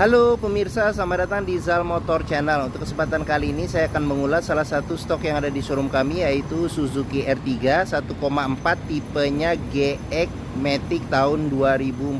Halo pemirsa, selamat datang di Zal Motor Channel. Untuk kesempatan kali ini saya akan mengulas salah satu stok yang ada di showroom kami, yaitu Suzuki R3 1,4 tipenya GX Matic tahun 2014.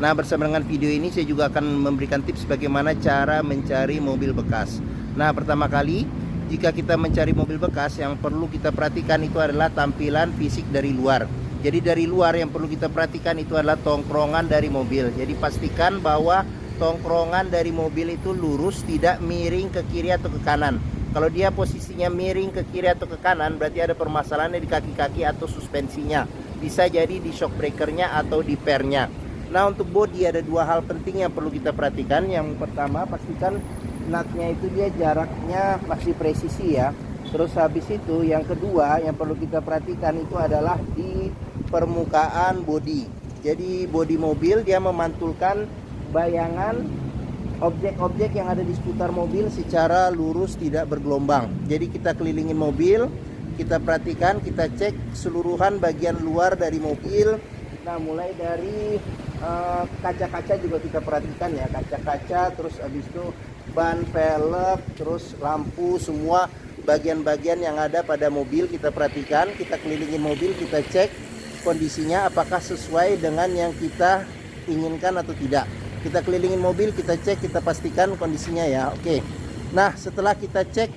Nah, bersama dengan video ini saya juga akan memberikan tips bagaimana cara mencari mobil bekas. Nah, pertama kali jika kita mencari mobil bekas, yang perlu kita perhatikan itu adalah tampilan fisik dari luar. Jadi dari luar yang perlu kita perhatikan itu adalah tongkrongan dari mobil. Jadi pastikan bahwa tongkrongan dari mobil itu lurus, tidak miring ke kiri atau ke kanan. Kalau dia posisinya miring ke kiri atau ke kanan, berarti ada permasalahan di kaki-kaki atau suspensinya. Bisa jadi di shock breakernya atau di pernya. Nah, untuk bodi ada dua hal penting yang perlu kita perhatikan. Yang pertama, pastikan nutnya itu dia jaraknya masih presisi ya. Terus habis itu yang kedua yang perlu kita perhatikan itu adalah di permukaan bodi. Jadi bodi mobil dia memantulkan bayangan objek-objek yang ada di seputar mobil secara lurus, tidak bergelombang. Jadi kita kelilingin mobil, kita perhatikan, kita cek keseluruhan bagian luar dari mobil. Nah, mulai dari kaca-kaca juga kita perhatikan ya, kaca-kaca, terus habis itu ban, velg, terus lampu, semua bagian-bagian yang ada pada mobil kita perhatikan. Kita kelilingin mobil, kita cek kondisinya apakah sesuai dengan yang kita inginkan atau tidak. Kita kelilingin mobil, kita cek, kita pastikan kondisinya ya. Oke. Nah, setelah kita cek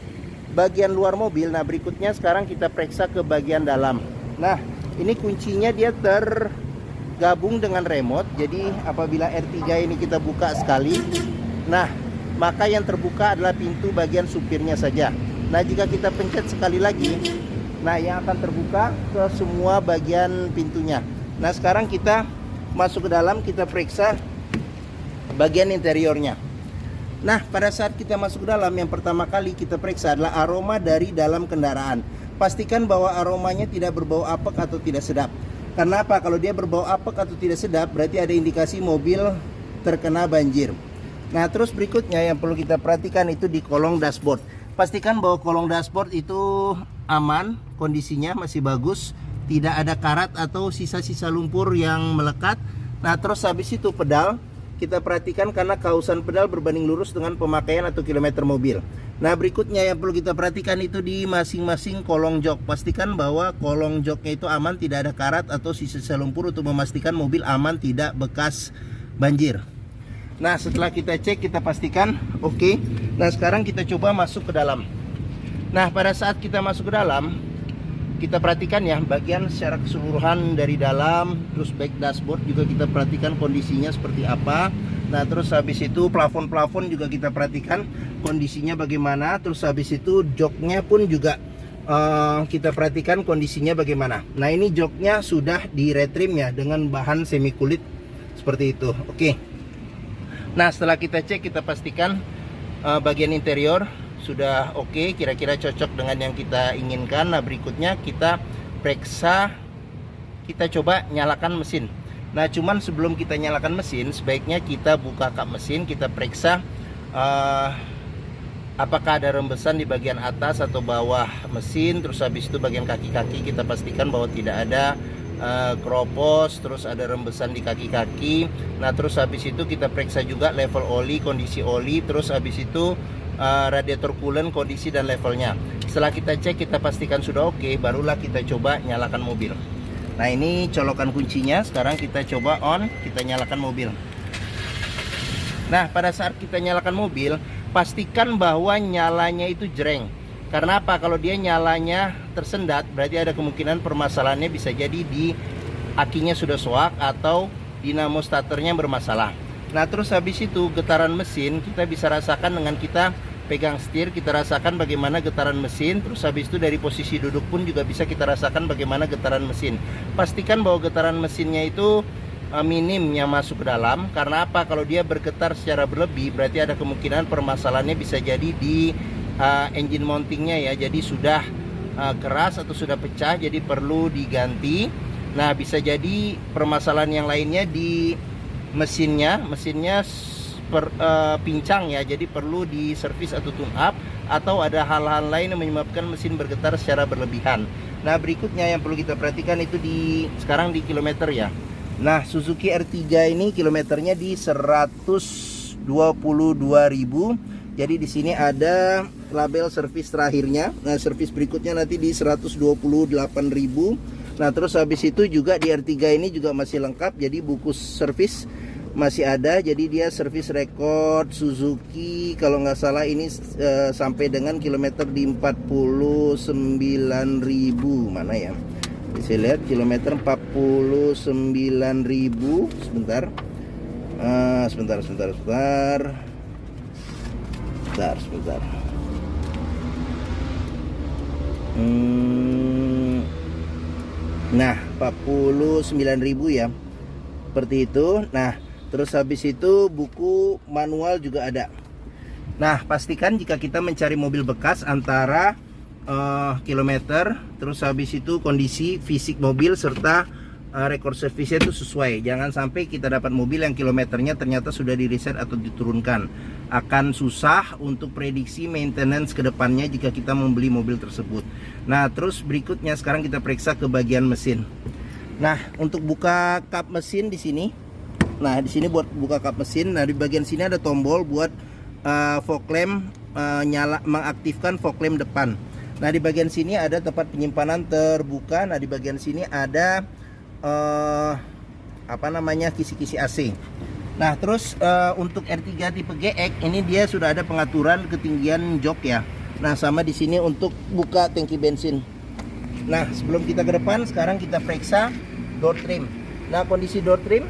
bagian luar mobil, nah berikutnya sekarang kita periksa ke bagian dalam. Nah, ini kuncinya dia tergabung dengan remote. Jadi apabila R3 ini kita buka sekali, nah maka yang terbuka adalah pintu bagian supirnya saja. Nah, jika kita pencet sekali lagi, nah yang akan terbuka ke semua bagian pintunya. Nah, sekarang kita masuk ke dalam, kita periksa bagian interiornya. Nah, pada saat kita masuk ke dalam, yang pertama kali kita periksa adalah aroma dari dalam kendaraan. Pastikan bahwa aromanya tidak berbau apek atau tidak sedap. Karena apa? Kalau dia berbau apek atau tidak sedap, berarti ada indikasi mobil terkena banjir. Nah, terus berikutnya yang perlu kita perhatikan itu di kolong dashboard. Pastikan bahwa kolong dashboard itu aman, kondisinya masih bagus, tidak ada karat atau sisa-sisa lumpur yang melekat. Nah, terus habis itu pedal kita perhatikan karena kausan pedal berbanding lurus dengan pemakaian atau kilometer mobil. Nah, berikutnya yang perlu kita perhatikan itu di masing-masing kolong jok. Pastikan bahwa kolong joknya itu aman, tidak ada karat atau sisa-sisa lumpur untuk memastikan mobil aman, tidak bekas banjir. Nah, setelah kita cek, kita pastikan oke. Nah, sekarang kita coba masuk ke dalam. Nah, pada saat kita masuk ke dalam, kita perhatikan ya bagian secara keseluruhan dari dalam. Terus back dashboard juga kita perhatikan kondisinya seperti apa. Nah, terus habis itu plafon-plafon juga kita perhatikan kondisinya bagaimana. Terus habis itu joknya pun juga kita perhatikan kondisinya bagaimana. Nah, ini joknya sudah di retrim ya dengan bahan semi kulit seperti itu. Oke. Nah, setelah kita cek, kita pastikan bagian interior sudah oke, kira-kira cocok dengan yang kita inginkan. Nah, berikutnya kita periksa, kita coba nyalakan mesin. Nah, cuman sebelum kita nyalakan mesin, sebaiknya kita buka kap mesin, kita periksa apakah ada rembesan di bagian atas atau bawah mesin. Terus habis itu bagian kaki-kaki kita pastikan bahwa tidak ada keropos, terus ada rembesan di kaki-kaki. Nah, terus habis itu kita periksa juga level oli, kondisi oli. Terus habis itu radiator coolant, kondisi dan levelnya. Setelah kita cek, kita pastikan sudah oke, barulah kita coba nyalakan mobil. Nah, ini colokan kuncinya. Sekarang kita coba on, kita nyalakan mobil. Nah, pada saat kita nyalakan mobil, pastikan bahwa nyalanya itu jreng. Karena apa? Kalau dia nyalanya tersendat, berarti ada kemungkinan permasalahannya bisa jadi di akinya sudah soak atau dinamo starternya bermasalah. Nah, terus habis itu getaran mesin kita bisa rasakan dengan kita pegang setir, kita rasakan bagaimana getaran mesin. Terus habis itu dari posisi duduk pun juga bisa kita rasakan bagaimana getaran mesin. Pastikan bahwa getaran mesinnya itu minim yang masuk ke dalam. Karena apa? Kalau dia bergetar secara berlebih, berarti ada kemungkinan permasalahannya bisa jadi di engine mountingnya ya. Jadi sudah keras atau sudah pecah, jadi perlu diganti. Nah, bisa jadi permasalahan yang lainnya di mesinnya pincang ya, jadi perlu diservis atau tune up, atau ada hal-hal lain yang menyebabkan mesin bergetar secara berlebihan. Nah, berikutnya yang perlu kita perhatikan itu sekarang di kilometer ya. Nah, Suzuki R3 ini kilometernya di 100 22.000. Jadi di sini ada label servis terakhirnya. Nah, servis berikutnya nanti di 128.000. Nah, terus habis itu juga di R3 ini juga masih lengkap. Jadi buku servis masih ada. Jadi dia servis rekod Suzuki kalau nggak salah ini sampai dengan kilometer di 49.000. Mana ya? Bisa lihat kilometer 49.000. Sebentar. Sebentar. Nah, 49.000 ya. Seperti itu. Nah, terus habis itu buku manual juga ada. Nah, pastikan jika kita mencari mobil bekas antara kilometer, terus habis itu kondisi fisik mobil serta rekor servisnya itu sesuai. Jangan sampai kita dapat mobil yang kilometernya ternyata sudah di reset atau diturunkan. Akan susah untuk prediksi maintenance ke depannya jika kita membeli mobil tersebut. Nah, terus berikutnya sekarang kita periksa ke bagian mesin. Nah, untuk buka kap mesin di sini. Nah, di sini buat buka kap mesin. Nah, di bagian sini ada tombol buat fog lamp mengaktifkan fog lamp depan. Nah, di bagian sini ada tempat penyimpanan terbuka. Nah, di bagian sini ada kisi-kisi AC. Nah, terus untuk R3 tipe GX ini dia sudah ada pengaturan ketinggian jok ya. Nah, sama di sini untuk buka tangki bensin. Nah, sebelum kita ke depan, sekarang kita periksa door trim. Nah, kondisi door trim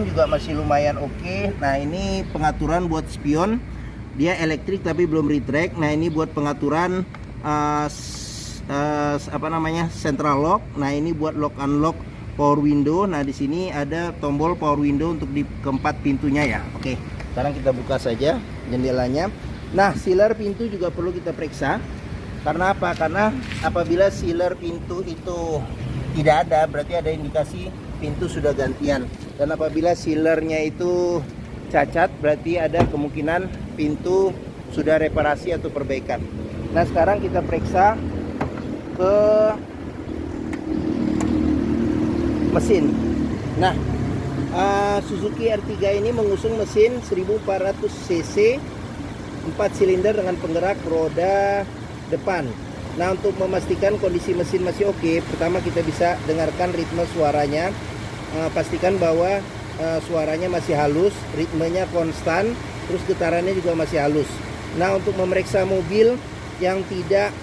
juga masih lumayan oke. Nah, ini pengaturan buat spion. Dia elektrik tapi belum retract. Nah, ini buat pengaturan central lock. Nah, ini buat lock unlock power window. Nah, di sini ada tombol power window untuk di keempat pintunya ya. Oke, sekarang kita buka saja jendelanya. Nah, sealer pintu juga perlu kita periksa. Karena apa? Karena apabila sealer pintu itu tidak ada, berarti ada indikasi pintu sudah gantian. Dan apabila sealernya itu cacat, berarti ada kemungkinan pintu sudah reparasi atau perbaikan. Nah, sekarang kita periksa ke mesin. Nah, Suzuki R3 ini mengusung mesin 1400 cc 4 silinder dengan penggerak roda depan. Nah, untuk memastikan kondisi mesin masih oke, pertama kita bisa dengarkan ritme suaranya. Pastikan bahwa suaranya masih halus, ritmenya konstan, terus getarannya juga masih halus. Nah, untuk memeriksa mobil yang tidak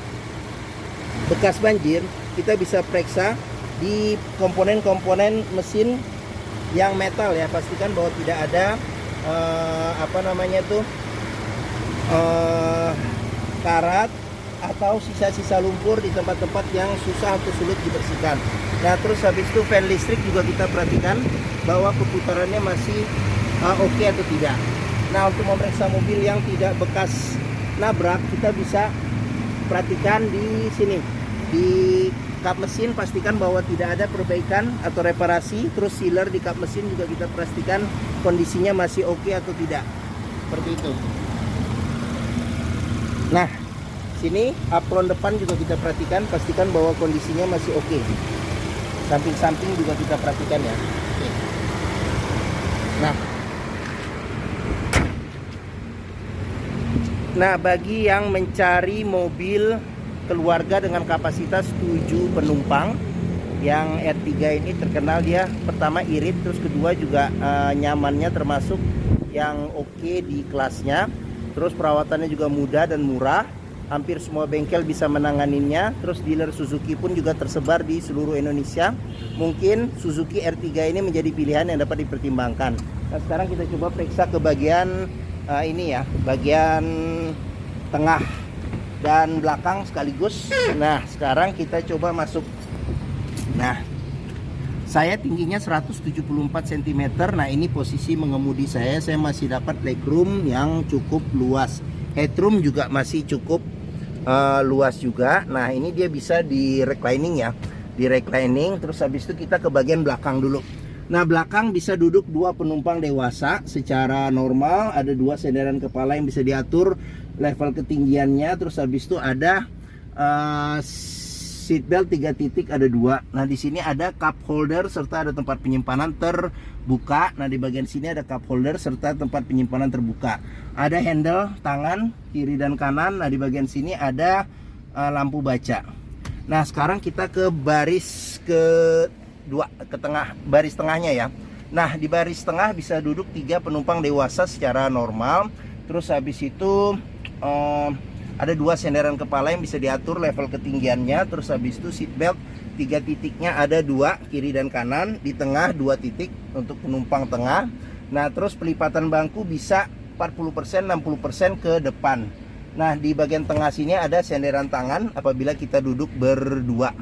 bekas banjir, kita bisa periksa di komponen-komponen mesin yang metal ya. Pastikan bahwa tidak ada karat atau sisa-sisa lumpur di tempat-tempat yang susah atau sulit dibersihkan. Nah, terus habis itu fan listrik juga kita perhatikan bahwa perputarannya masih oke atau tidak. Nah, untuk memeriksa mobil yang tidak bekas nabrak, kita bisa perhatikan di sini di kap mesin. Pastikan bahwa tidak ada perbaikan atau reparasi. Terus sealer di kap mesin juga kita pastikan kondisinya masih oke atau tidak, seperti itu. Nah, sini apron depan juga kita perhatikan, pastikan bahwa kondisinya masih oke. Samping-samping juga kita perhatikan ya. Oke. Nah, bagi yang mencari mobil keluarga dengan kapasitas 7 penumpang, yang R3 ini terkenal dia pertama irit, terus kedua juga nyamannya termasuk yang oke di kelasnya. Terus perawatannya juga mudah dan murah. Hampir semua bengkel bisa menanganinya. Terus dealer Suzuki pun juga tersebar di seluruh Indonesia. Mungkin Suzuki R3 ini menjadi pilihan yang dapat dipertimbangkan. Nah, sekarang kita coba periksa ke bagian ini ya, bagian tengah dan belakang sekaligus. Nah, sekarang kita coba masuk. Nah, saya tingginya 174 cm. Nah, ini posisi mengemudi saya masih dapat legroom yang cukup luas. Headroom juga masih cukup luas juga. Nah, ini dia bisa di reclining ya, di reclining. Terus habis itu kita ke bagian belakang dulu. Nah, belakang bisa duduk 2 penumpang dewasa secara normal. Ada 2 senderan kepala yang bisa diatur level ketinggiannya. Terus habis itu ada seat belt 3 titik ada 2. Nah, di sini ada cup holder serta ada tempat penyimpanan terbuka. Nah, di bagian sini ada cup holder serta tempat penyimpanan terbuka. Ada handle tangan kiri dan kanan. Nah, di bagian sini ada lampu baca. Nah, sekarang kita ke baris kedua, ke tengah, baris tengahnya ya. Nah, di baris tengah bisa duduk 3 penumpang dewasa secara normal. Terus habis itu ada 2 senderan kepala yang bisa diatur level ketinggiannya. Terus habis itu seat belt 3 titiknya ada 2 kiri dan kanan. Di tengah 2 titik untuk penumpang tengah. Nah, terus pelipatan bangku bisa 40% 60% ke depan. Nah, di bagian tengah sini ada senderan tangan apabila kita duduk berdua.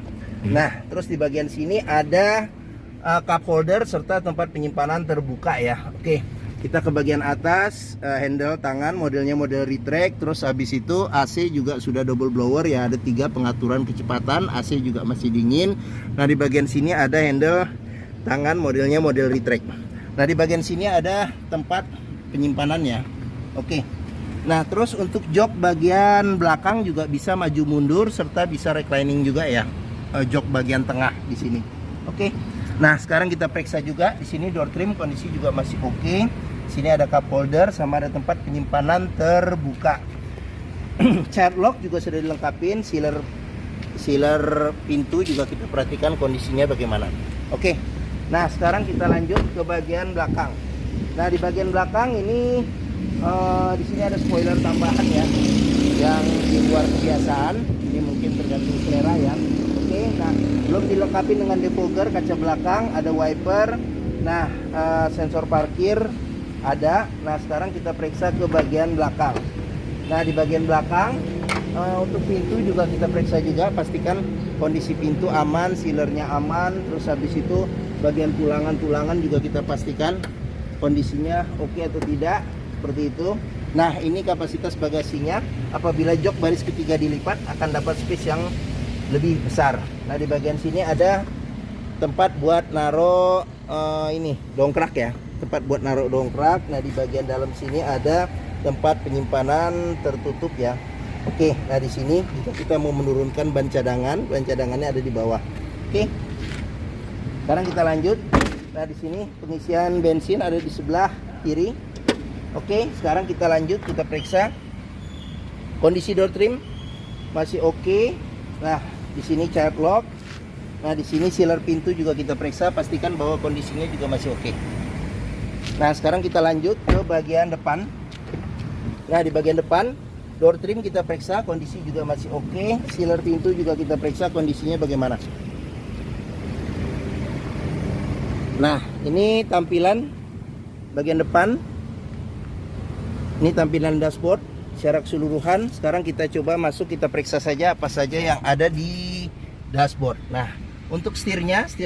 Nah, terus di bagian sini ada cup holder serta tempat penyimpanan terbuka ya. Oke, kita ke bagian atas, handle tangan modelnya model retract. Terus habis itu AC juga sudah double blower ya, ada 3 pengaturan kecepatan. AC juga masih dingin. Nah, di bagian sini ada handle tangan modelnya model retract. Nah, di bagian sini ada tempat penyimpanannya. Oke. Nah, terus untuk jok bagian belakang juga bisa maju mundur serta bisa reclining juga ya. Jok bagian tengah di sini. Oke. Nah, sekarang kita periksa juga di sini door trim kondisi juga masih oke. Sini ada cup holder sama ada tempat penyimpanan terbuka. Child lock juga sudah dilengkapin, sealer pintu juga kita perhatikan kondisinya bagaimana. Oke. Nah, sekarang kita lanjut ke bagian belakang. Nah, di bagian belakang ini di sini ada spoiler tambahan ya, yang di luar kebiasaan. Ini mungkin tergantung selera ya. Oke, nah belum dilengkapi dengan defogger kaca belakang, ada wiper. Nah, sensor parkir ada. Nah, sekarang kita periksa ke bagian belakang. Nah, di bagian belakang untuk pintu juga kita periksa juga, pastikan kondisi pintu aman, sealernya aman. Terus habis itu bagian tulangan juga kita pastikan kondisinya oke atau tidak, seperti itu. Nah, ini kapasitas bagasinya. Apabila jok baris ketiga dilipat akan dapat space yang lebih besar. Nah, di bagian sini ada tempat buat naruh ini dongkrak ya, tempat buat naruh dongkrak. Nah, di bagian dalam sini ada tempat penyimpanan tertutup ya. Oke, nah di sini jika kita mau menurunkan ban cadangannya ada di bawah. Oke, sekarang kita lanjut. Nah, di sini pengisian bensin ada di sebelah kiri. Oke, sekarang kita lanjut, kita periksa kondisi door trim masih oke. Nah, di sini child lock. Nah, di sini sealer pintu juga kita periksa, pastikan bahwa kondisinya juga masih oke. Nah, sekarang kita lanjut ke bagian depan. Nah, di bagian depan door trim kita periksa, kondisi juga masih oke. Sealer pintu juga kita periksa, kondisinya bagaimana. Nah, ini tampilan bagian depan. Ini tampilan dashboard secara keseluruhan. Sekarang kita coba masuk, kita periksa saja apa saja yang ada di dashboard. Nah, untuk setir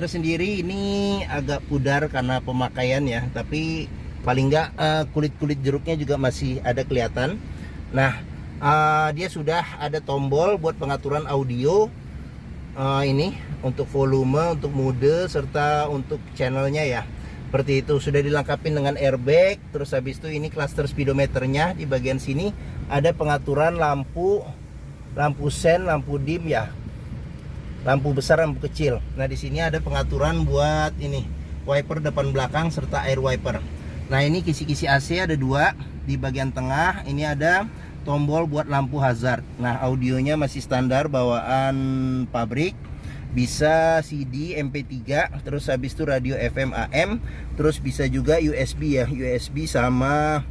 sendiri ini agak pudar karena pemakaian ya, tapi paling enggak kulit-kulit jeruknya juga masih ada kelihatan. Nah, dia sudah ada tombol buat pengaturan audio, ini untuk volume, untuk mode, serta untuk channelnya ya. Seperti itu, sudah dilengkapi dengan airbag. Terus habis itu ini cluster speedometernya. Di bagian sini ada pengaturan lampu sen, lampu dim ya, lampu besar, lampu kecil. Nah, di sini ada pengaturan buat ini wiper depan belakang serta air wiper. Nah, ini kisi-kisi AC ada 2. Di bagian tengah ini ada tombol buat lampu hazard. Nah, audionya masih standar bawaan pabrik. Bisa CD, MP3, terus habis itu radio FM AM, terus bisa juga USB ya, USB sama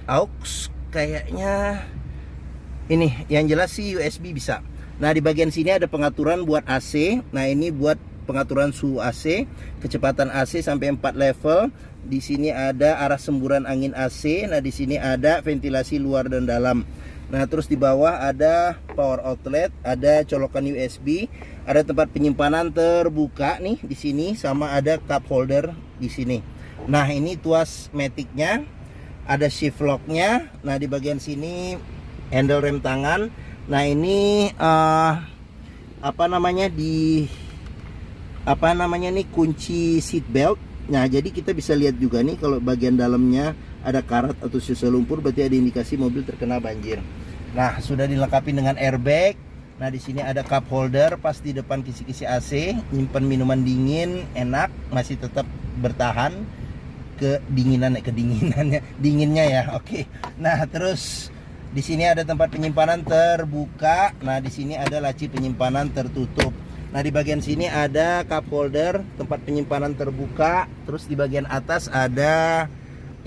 aux kayaknya. Ini yang jelas sih USB bisa. Nah, di bagian sini ada pengaturan buat AC. Nah, ini buat pengaturan suhu AC, kecepatan AC sampai 4 level. Di sini ada arah semburan angin AC. Nah, di sini ada ventilasi luar dan dalam. Nah, terus di bawah ada power outlet, ada colokan USB, ada tempat penyimpanan terbuka nih di sini, sama ada cup holder di sini. Nah, ini tuas matic-nya, ada shift lock-nya. Nah, di bagian sini handle rem tangan. Nah, ini nih kunci seat belt. Nah, jadi kita bisa lihat juga nih kalau bagian dalamnya ada karat atau sisa lumpur, berarti ada indikasi mobil terkena banjir. Nah, sudah dilengkapi dengan airbag, Nah, di sini ada cup holder pas di depan kisi-kisi AC, nyimpen minuman dingin, enak, masih tetap bertahan dinginnya ya. Oke. Nah, terus di sini ada tempat penyimpanan terbuka. Nah, di sini ada laci penyimpanan tertutup. Nah, di bagian sini ada cup holder, tempat penyimpanan terbuka. Terus di bagian atas ada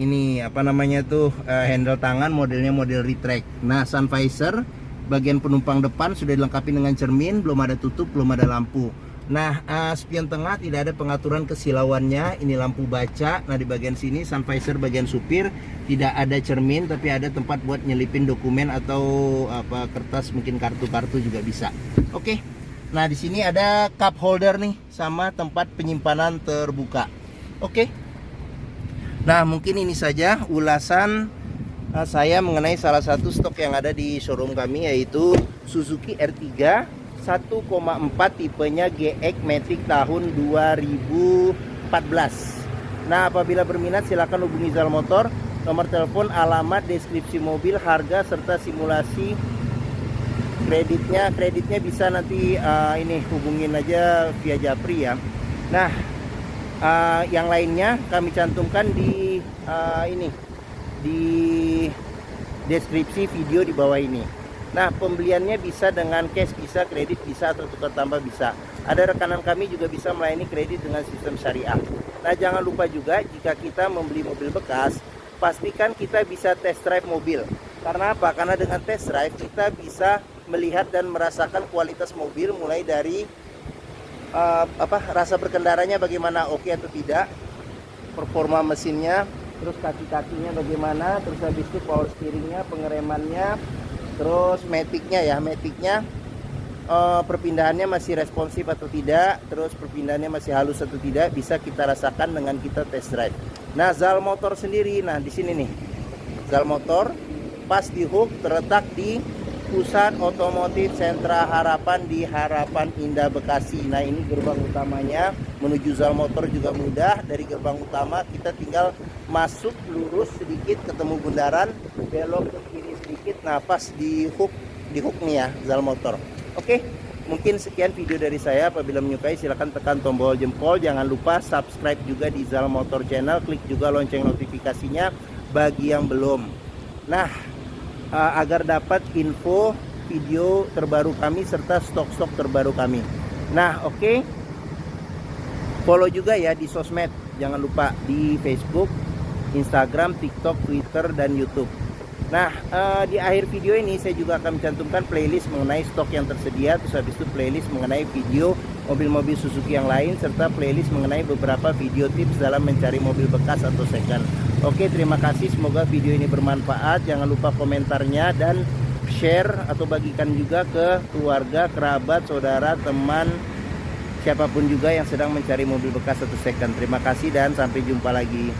ini apa namanya tuh, handle tangan, modelnya model retract. Nah, sun visor bagian penumpang depan sudah dilengkapi dengan cermin, belum ada tutup, belum ada lampu. Nah, spion tengah tidak ada pengaturan kesilauannya. Ini lampu baca. Nah, di bagian sini sun visor bagian supir tidak ada cermin, tapi ada tempat buat nyelipin dokumen atau apa kertas, mungkin kartu-kartu juga bisa. Oke. Nah, di sini ada cup holder nih sama tempat penyimpanan terbuka. Oke. Nah, mungkin ini saja ulasan saya mengenai salah satu stok yang ada di showroom kami, yaitu Suzuki R3 1,4 tipenya GX Matic tahun 2014. Nah, apabila berminat silakan hubungi Zal Motor. Nomor telepon, alamat, deskripsi mobil, harga serta simulasi kreditnya bisa nanti ini hubungin aja via Japri ya. Nah, yang lainnya kami cantumkan di di deskripsi video di bawah ini. Nah, pembeliannya bisa dengan cash, bisa kredit, bisa atau tukar tambah bisa. Ada rekanan kami juga bisa melayani kredit dengan sistem syariah. Nah, jangan lupa juga jika kita membeli mobil bekas, pastikan kita bisa test drive mobil. Karena apa? Karena dengan test drive kita bisa melihat dan merasakan kualitas mobil, mulai dari rasa berkendaranya bagaimana, oke atau tidak, performa mesinnya, terus kaki-kakinya bagaimana, terus habis itu power steeringnya, pengeremannya, terus maticnya ya, perpindahannya masih responsif atau tidak, terus perpindahannya masih halus atau tidak, bisa kita rasakan dengan kita test drive. Nah, Zal Motor sendiri, nah di sini nih Zal Motor pas di hook terletak di Pusat Otomotif Sentra Harapan di Harapan Indah Bekasi. Nah, ini gerbang utamanya. Menuju Zal Motor juga mudah. Dari gerbang utama kita tinggal masuk lurus sedikit ketemu bundaran, belok ke kiri sedikit. Nah, pas di hook nih ya Zal Motor. Oke, mungkin sekian video dari saya. Apabila menyukai silahkan tekan tombol jempol. Jangan lupa subscribe juga di Zal Motor channel. Klik juga lonceng notifikasinya bagi yang belum. Nah, agar dapat info video terbaru kami serta stok-stok terbaru kami. Nah, oke. Follow juga ya di sosmed. Jangan lupa di Facebook, Instagram, TikTok, Twitter, dan YouTube. Nah, di akhir video ini saya juga akan mencantumkan playlist mengenai stok yang tersedia. Terus habis itu playlist mengenai video mobil-mobil Suzuki yang lain, serta playlist mengenai beberapa video tips dalam mencari mobil bekas atau second. Oke, terima kasih. Semoga video ini bermanfaat. Jangan lupa komentarnya dan share atau bagikan juga ke keluarga, kerabat, saudara, teman, siapapun juga yang sedang mencari mobil bekas atau second. Terima kasih dan sampai jumpa lagi.